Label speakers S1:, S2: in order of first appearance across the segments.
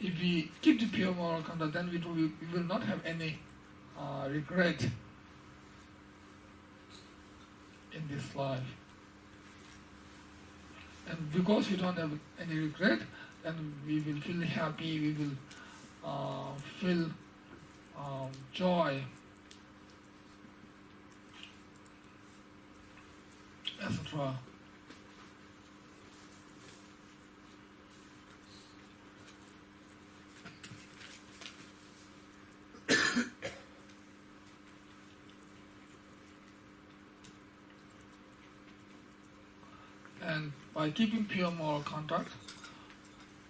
S1: if we keep the pure moral conduct, then we will not have any regret in this life. And because we don't have any regret, then we will feel happy, we will feel joy, etc. And by keeping pure moral conduct,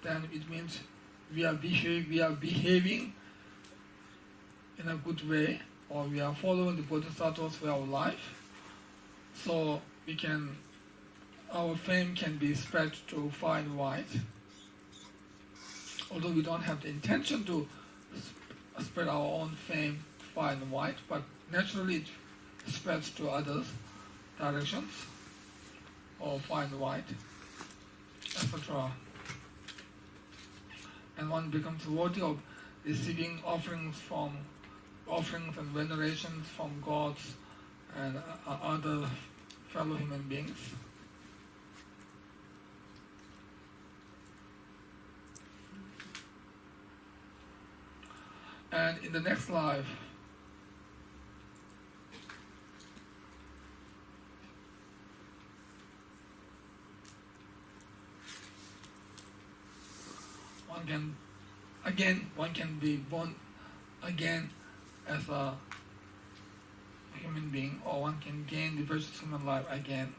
S1: then it means we are behaving in a good way, or we are following the Bodhisattva's way of life. So our fame can be spread to far and wide. Although we don't have the intention to spread our own fame far and wide, but naturally it spreads to others' directions, or far and wide, etc. And one becomes worthy of receiving offerings and venerations from gods and other fellow human beings. And in the next life, one can be born again as a human being, or one can gain the precious human life again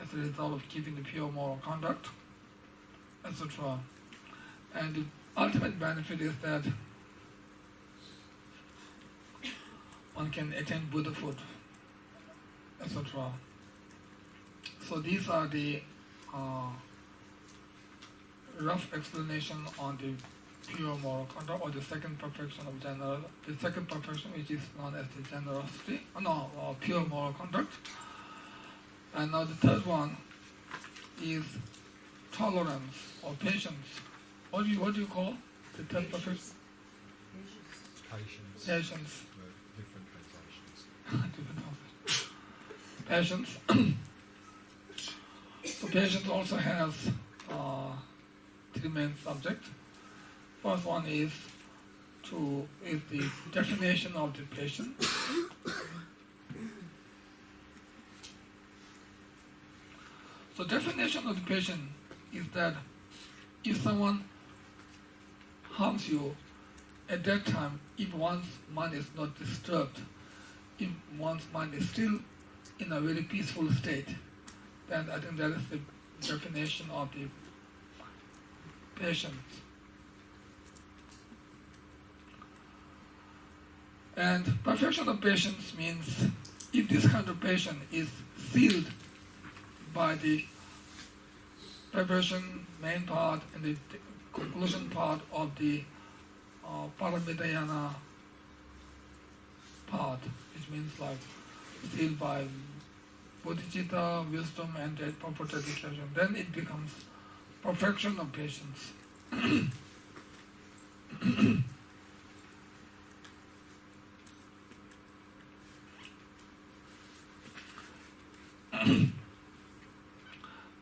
S1: as a result of keeping the pure moral conduct, etc. And the ultimate benefit is that one can attain Buddhahood, etc. So these are the rough explanation on the pure moral conduct, or the second perfection of the second perfection, which is known as the generosity, pure moral conduct. And now the third one is tolerance or patience. What do you call the third perfection? Patience.
S2: Different translations.
S1: Patience. So patience also has three main subjects. First one is the definition of the patience. So definition of the patience is that if someone harms you, at that time, if one's mind is not disturbed, if one's mind is still in a very peaceful state, then I think that is the definition of the patience. And perfection of patience means if this kind of patience is sealed by the preparation main part and the conclusion part of the Paramitayana part, which means like sealed by bodhicitta, wisdom, and proper dedication, then it becomes perfection of patience.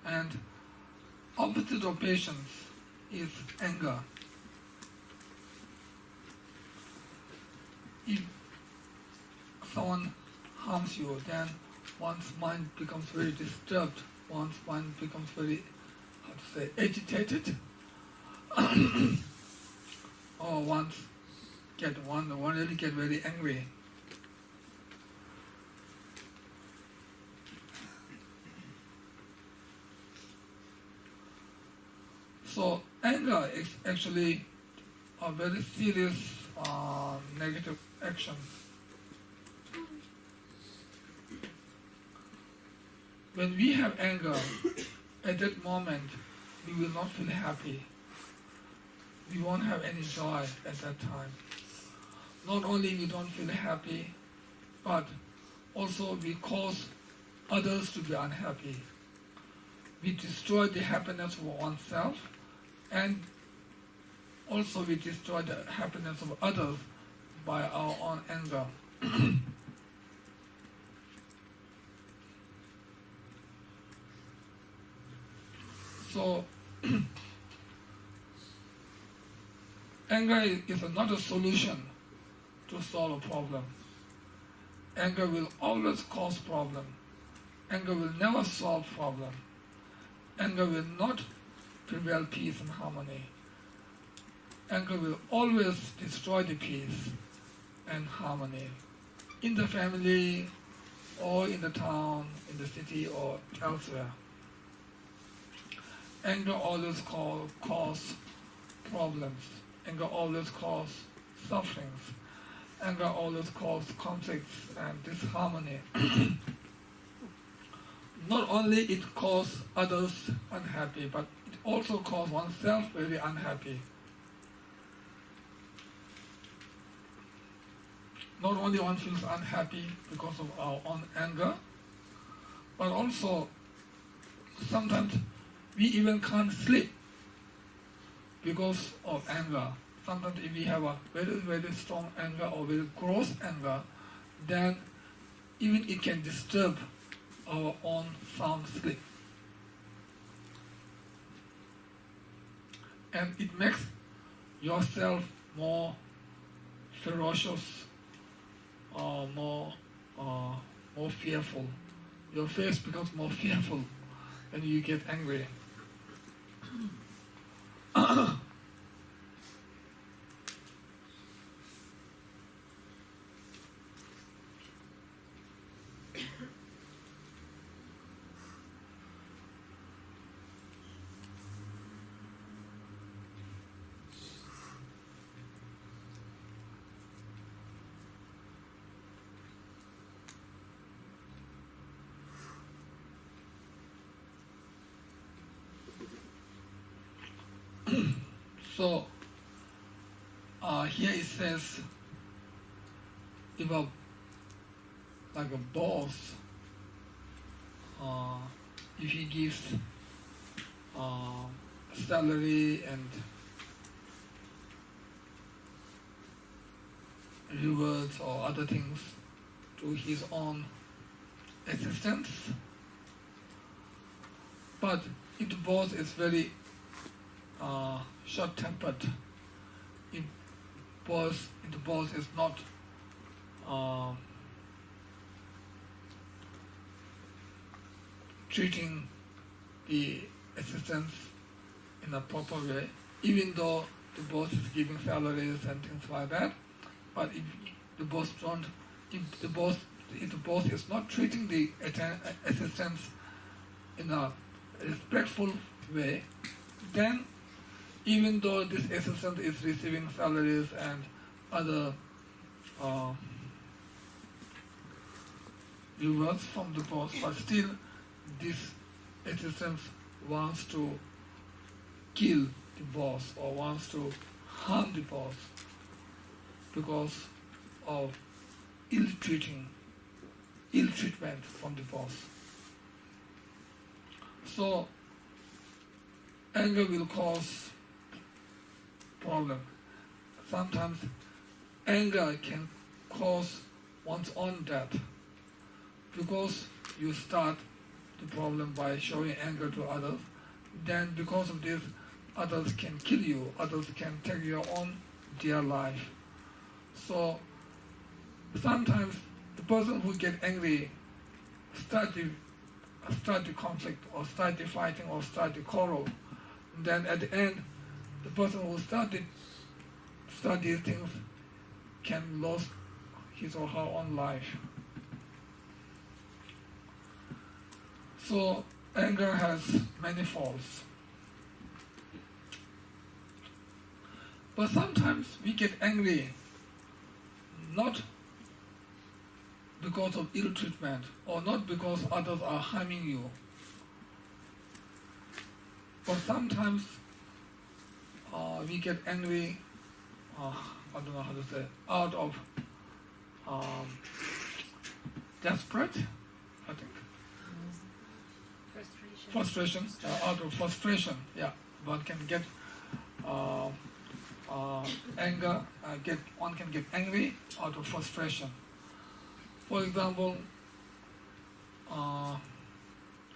S1: And opposite of patience is anger. If someone harms you, then one's mind becomes very disturbed, one's mind becomes very, agitated, or one really get very angry. So anger is actually a very serious negative action. When we have anger, at that moment, we will not feel happy. We won't have any joy at that time. Not only we don't feel happy, but also we cause others to be unhappy. We destroy the happiness of oneself and also we destroy the happiness of others by our own anger. So, anger is not a solution to solve a problem. Anger will always cause problem. Anger will never solve problem. Anger will not prevail peace and harmony. Anger will always destroy the peace and harmony in the family or in the town, in the city or elsewhere. Anger always cause problems. Anger always cause sufferings. Anger always causes conflicts and disharmony. Not only it causes others unhappy, but it also causes oneself very unhappy. Not only one feels unhappy because of our own anger, but also sometimes we even can't sleep because of anger. Sometimes if we have a very, very strong anger or very gross anger, then even it can disturb our own sound sleep. And it makes yourself more ferocious, more fearful. Your face becomes more fearful when you get angry. So here it says, if like a boss, if he gives salary and rewards or other things to his own assistants, but if the boss is very short-tempered, if the boss is not treating the assistants in a proper way, even though the boss is giving salaries and things like that, but if the boss is not treating the assistants in a respectful way, then even though this assistant is receiving salaries and other rewards from the boss, but still this assistant wants to kill the boss or wants to harm the boss because of ill treatment from the boss. So anger will cause problem. Sometimes anger can cause one's own death because you start the problem by showing anger to others. Then because of this, others can kill you, others can take your own dear life. So sometimes the person who gets angry start the conflict or start the fighting or start the quarrel. Then at the end, the person who started these things can lose his or her own life. So anger has many faults. But sometimes we get angry not because of ill treatment or not because others are harming you, but sometimes we get angry, I don't know how to say, out of desperate, I think.
S3: Frustration.
S1: Out of frustration, yeah. One can get anger, one can get angry out of frustration. For example,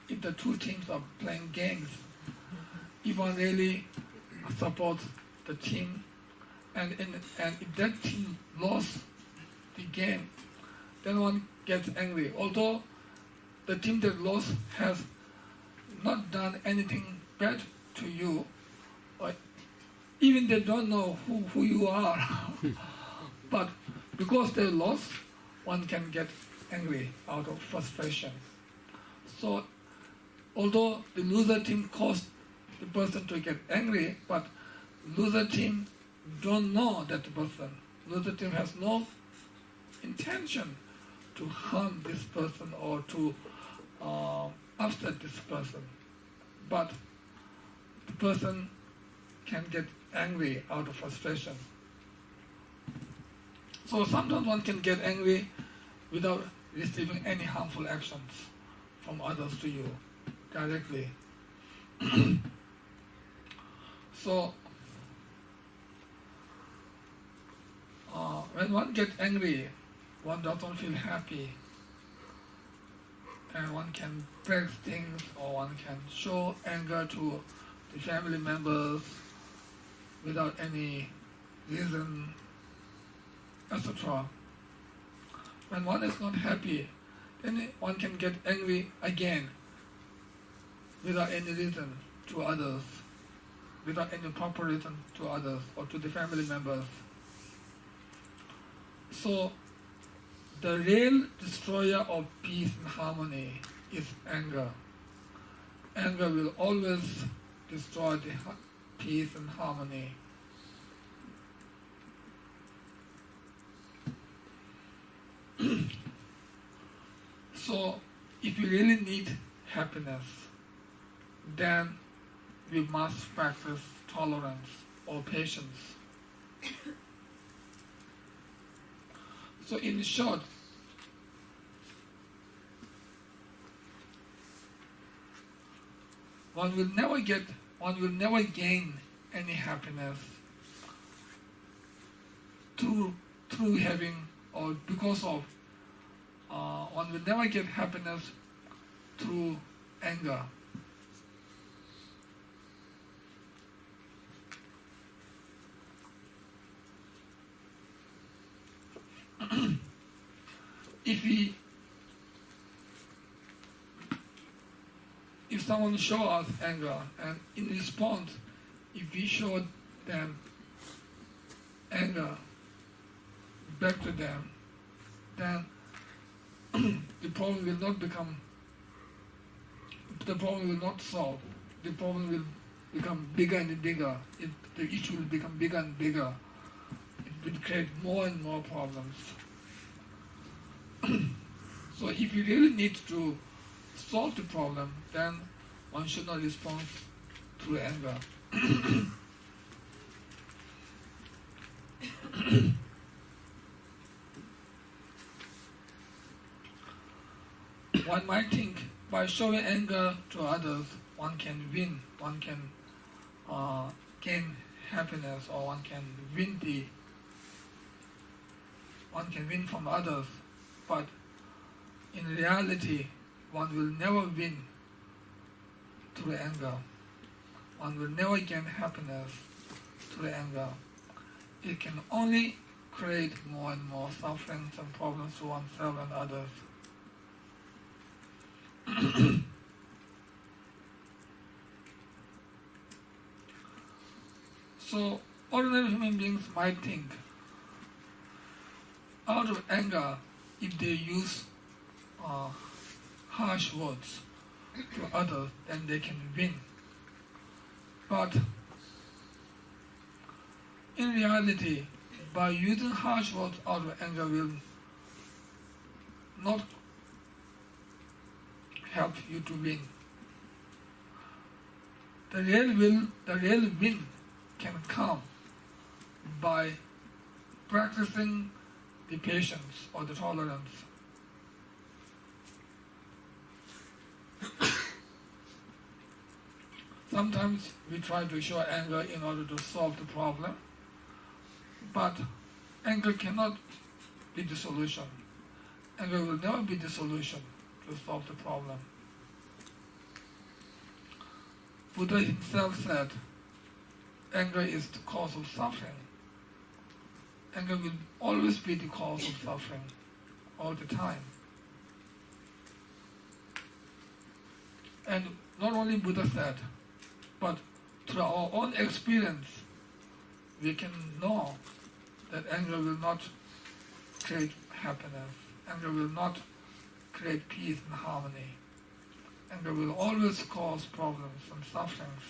S1: if the two teams are playing games, if one really supports the team, and if that team lost the game, then one gets angry. Although the team that lost has not done anything bad to you, or even they don't know who you are, but because they lost, one can get angry out of frustration. So, although the loser team caused the person to get angry, but loser team don't know that person. Loser team has no intention to harm this person or to upset this person. But the person can get angry out of frustration. So sometimes one can get angry without receiving any harmful actions from others to you directly. So when one gets angry, one doesn't feel happy, and one can break things, or one can show anger to the family members without any reason, etc. When one is not happy, then one can get angry again without any reason to others, without any proper reason to others or to the family members. So the real destroyer of peace and harmony is anger. Anger will always destroy the peace and harmony. So if we really need happiness, then we must practice tolerance or patience. So in short, one will never gain any happiness through having, or because of, one will never get happiness through anger. If someone shows us anger, and in response, if we show them anger back to them, then the problem will not solve. The problem will become bigger and bigger. The issue will become bigger and bigger. It will create more and more problems. So if you really need to solve the problem, then one should not respond through anger. One might think by showing anger to others, one can win, one can gain happiness, or one can win from others. But in reality, one will never win through anger. One will never gain happiness through anger. It can only create more and more sufferings and problems to oneself and others. So ordinary human beings might think, out of anger, if they use harsh words to others, then they can win. But in reality, by using harsh words out of anger will not help you to win. The real win can come by practicing the patience or the tolerance. Sometimes we try to show anger in order to solve the problem, But anger cannot be the solution. Anger will never be the solution to solve the problem. Buddha himself said, anger is the cause of suffering. Anger will always be the cause of suffering, all the time. And not only Buddha said, but through our own experience, we can know that anger will not create happiness. Anger will not create peace and harmony. Anger will always cause problems and sufferings.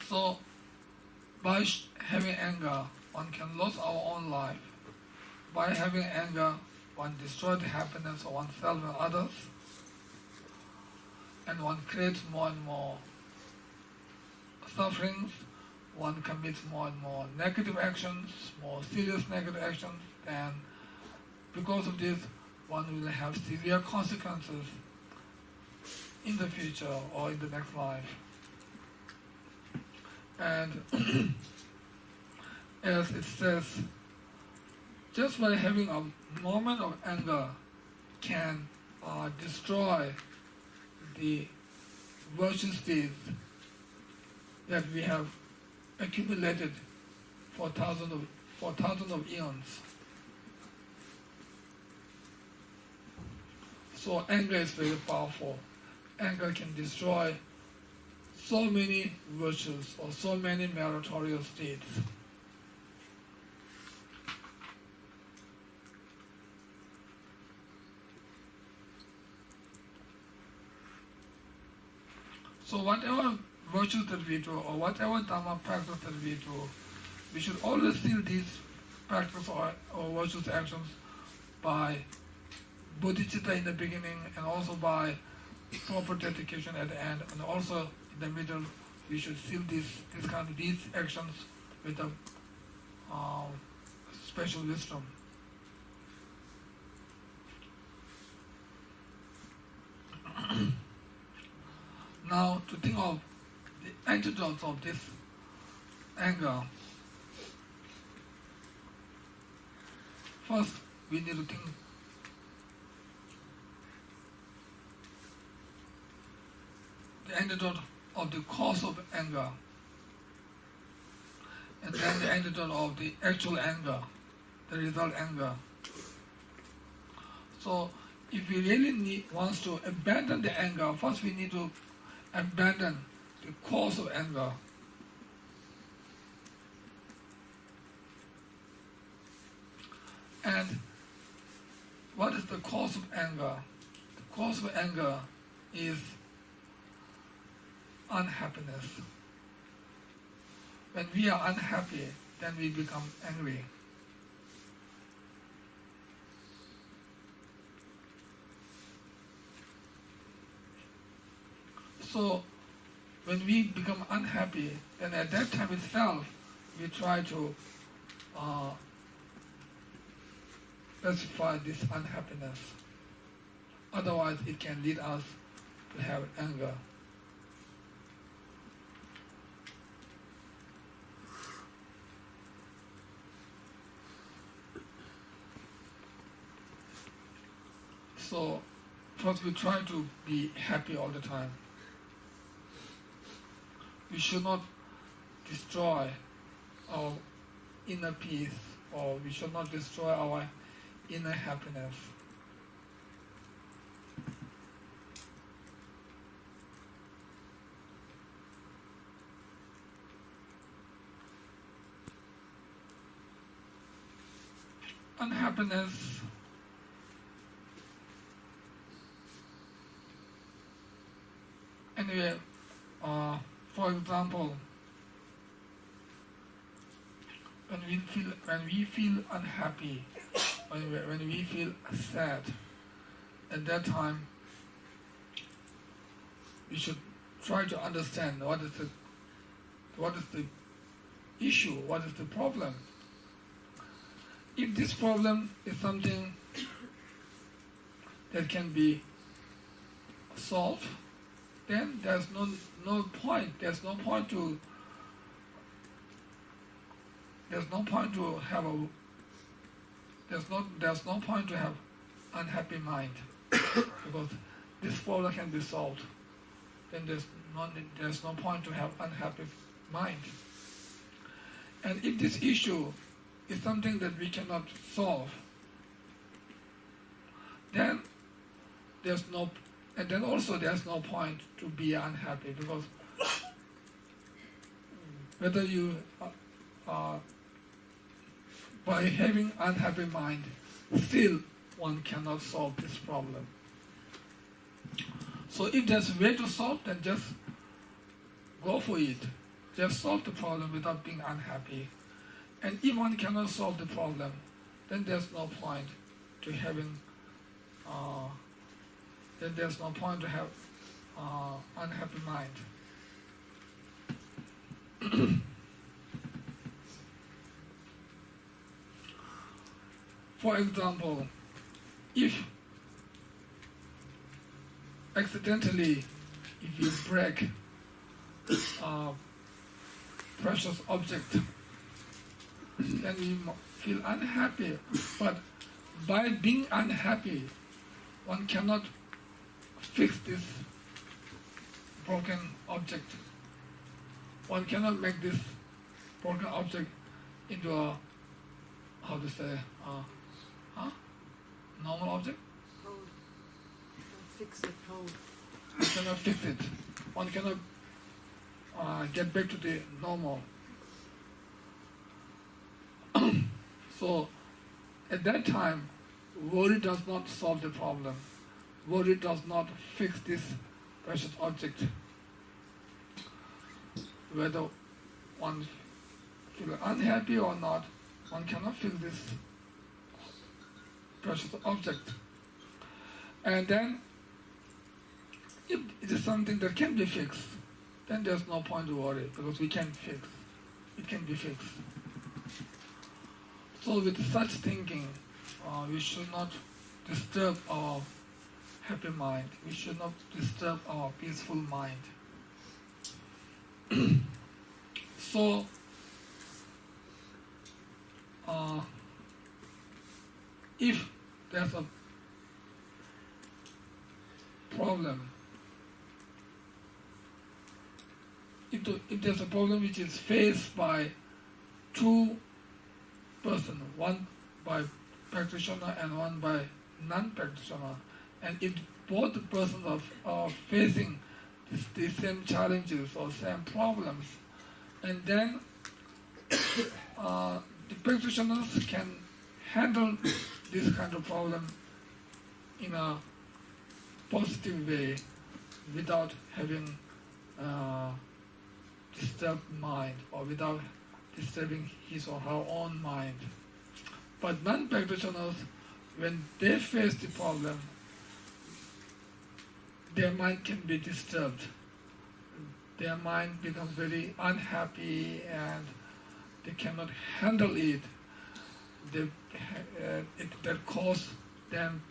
S1: So, by having anger, one can lose our own life. By having anger, one destroys the happiness of oneself and others, and one creates more and more sufferings, one commits more and more negative actions, more serious negative actions, and because of this, one will have severe consequences in the future or in the next life. And as it says, just by having a moment of anger can destroy the virtuous deeds that we have accumulated for thousands of eons. So anger is very powerful. Anger can destroy so many virtues or so many meritorious deeds. So whatever virtues that we do or whatever Dharma practice that we do, we should always see these practice or virtuous actions by bodhicitta in the beginning and also by proper dedication at the end, and also in the middle we should seal these actions with a special wisdom. Now, to think of the antidotes of this anger, first we need to think the antidote of the cause of anger, and then the antidote of the actual anger, the result anger. So, if we really want to abandon the anger, first we need to abandon the cause of anger. And what is the cause of anger? The cause of anger is unhappiness. When we are unhappy, then we become angry. So, when we become unhappy, then at that time itself, we try to pacify this unhappiness. Otherwise, it can lead us to have anger. So, first we try to be happy all the time. We should not destroy our inner peace, or we should not destroy our inner happiness. Unhappiness anyway, for example, when we feel unhappy, when we feel sad, at that time we should try to understand what is the issue, what is the problem. If this problem is something that can be solved, then there's no point. There's no point to have unhappy mind because this problem can be solved. Then there's no point to have unhappy mind. And if this issue is something that we cannot solve, then there's no point to be unhappy because whether you by having unhappy mind, still one cannot solve this problem. So if there's a way to solve, then just go for it. Just solve the problem without being unhappy. And if one cannot solve the problem, then there's no point to having. Then there's no point to have unhappy mind. For example, if accidentally, if you break a precious object, then you feel unhappy. But by being unhappy, one cannot fix this broken object. One cannot make this broken object into a, normal object?
S3: Hold. Fix it, hold.
S1: One cannot fix it. One cannot get back to the normal. So, at that time, worry does not solve the problem. Worry does not fix this precious object. Whether one feels unhappy or not, one cannot fix this precious object. And then, if it is something that can be fixed, then there's no point to worry because we can fix. It can be fixed. So with such thinking, we should not disturb our happy mind. We should not disturb our peaceful mind. So, if there's a problem, if there's a problem which is faced by two persons, one by practitioner and one by non-practitioner, and if both persons are facing the same challenges or same problems, and then the practitioners can handle this kind of problem in a positive way without having disturbed mind or without disturbing his or her own mind. But non-practitioners, when they face the problem, their mind can be disturbed. Their mind becomes very unhappy and they cannot handle it. That causes them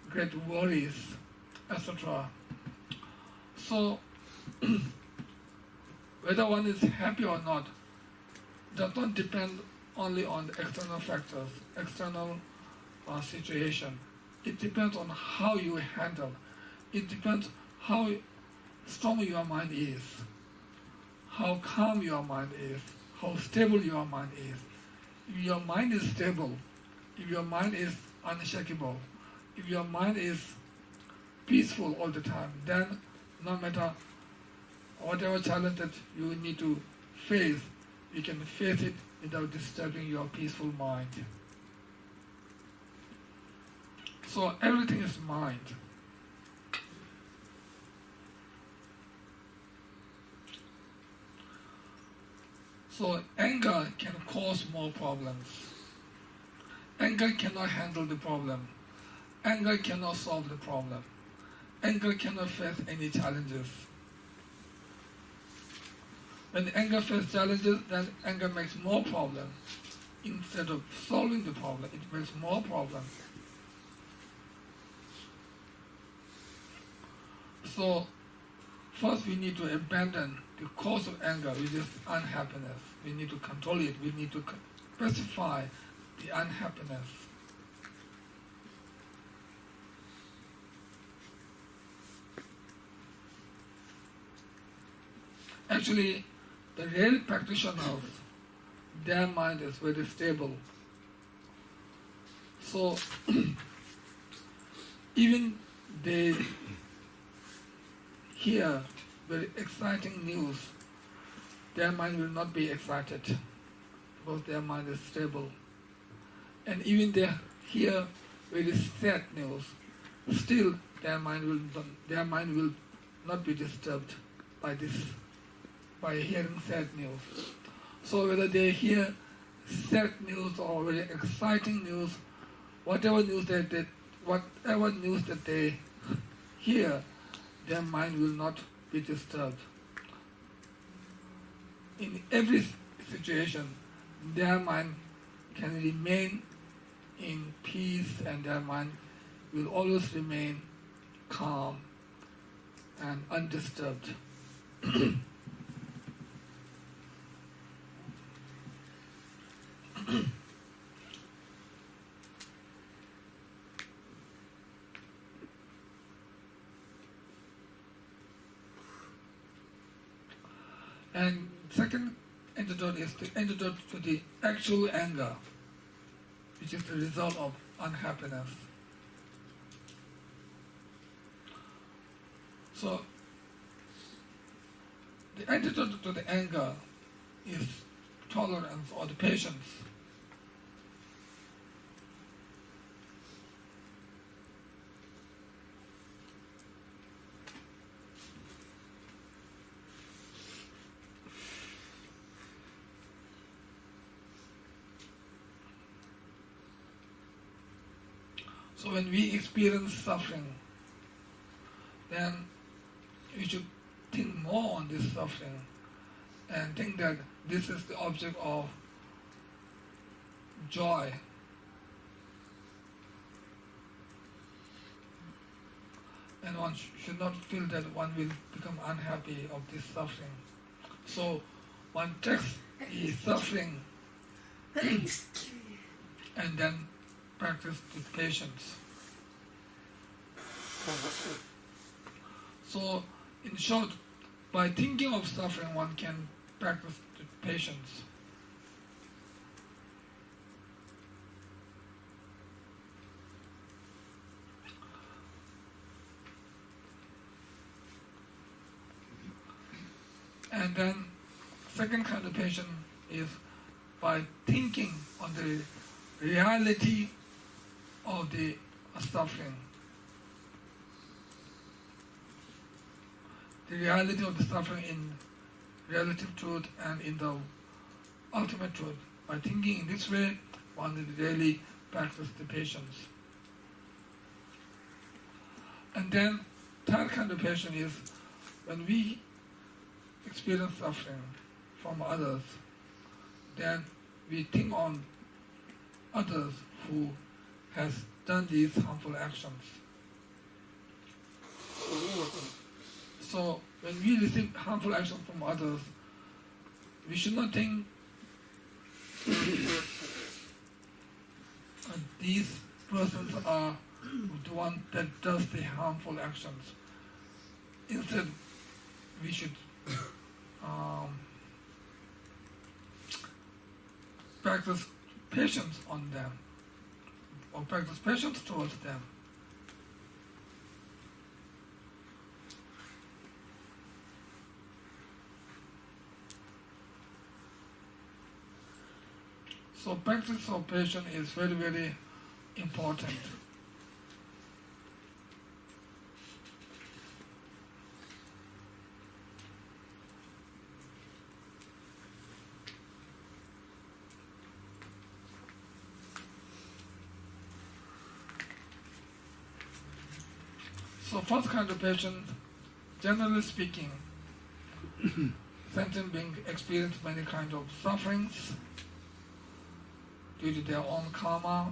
S1: great worries, etc. So, whether one is happy or not does not depend only on the external factors, external situation. It depends on how you handle. It depends how strong your mind is, how calm your mind is, how stable your mind is. If your mind is stable, if your mind is unshakable, if your mind is peaceful all the time, then no matter whatever challenge that you need to face, you can face it without disturbing your peaceful mind. So everything is mind. So anger can cause more problems. Anger cannot handle the problem. Anger cannot solve the problem. Anger cannot face any challenges. When anger faces challenges, then anger makes more problems. Instead of solving the problem, it makes more problems. So first we need to abandon the cause of anger, which is unhappiness. We need to control it. We need to specify the unhappiness. Actually, the real practitioners, their mind is very stable. So even they hear very exciting news, their mind will not be excited because their mind is stable. And even they hear very sad news, still their mind will not be disturbed by hearing sad news. So whether they hear sad news or very exciting news, whatever news that they hear, their mind will not be disturbed. In every situation, their mind can remain in peace and their mind will always remain calm and undisturbed. And second antidote is the antidote to the actual anger, which is the result of unhappiness. So the antidote to the anger is tolerance or the patience. So when we experience suffering, then we should think more on this suffering and think that this is the object of joy. And one should not feel that one will become unhappy of this suffering. So one takes the suffering and then practice with patience. So, in short, by thinking of suffering, one can practice with patience. And then, second kind of patience is by thinking on the reality of the suffering. The reality of the suffering in relative truth and in the ultimate truth. By thinking in this way, one will really practice the patience. And then, third kind of patience is when we experience suffering from others, then we think on others who has done these harmful actions. So when we receive harmful actions from others, we should not think these persons are the one that does the harmful actions. Instead, we should practice patience on them, or practice patience towards them. So practice of patience is very, very important. So first kind of patience, generally speaking, sentient beings experience many kinds of sufferings due to their own karma,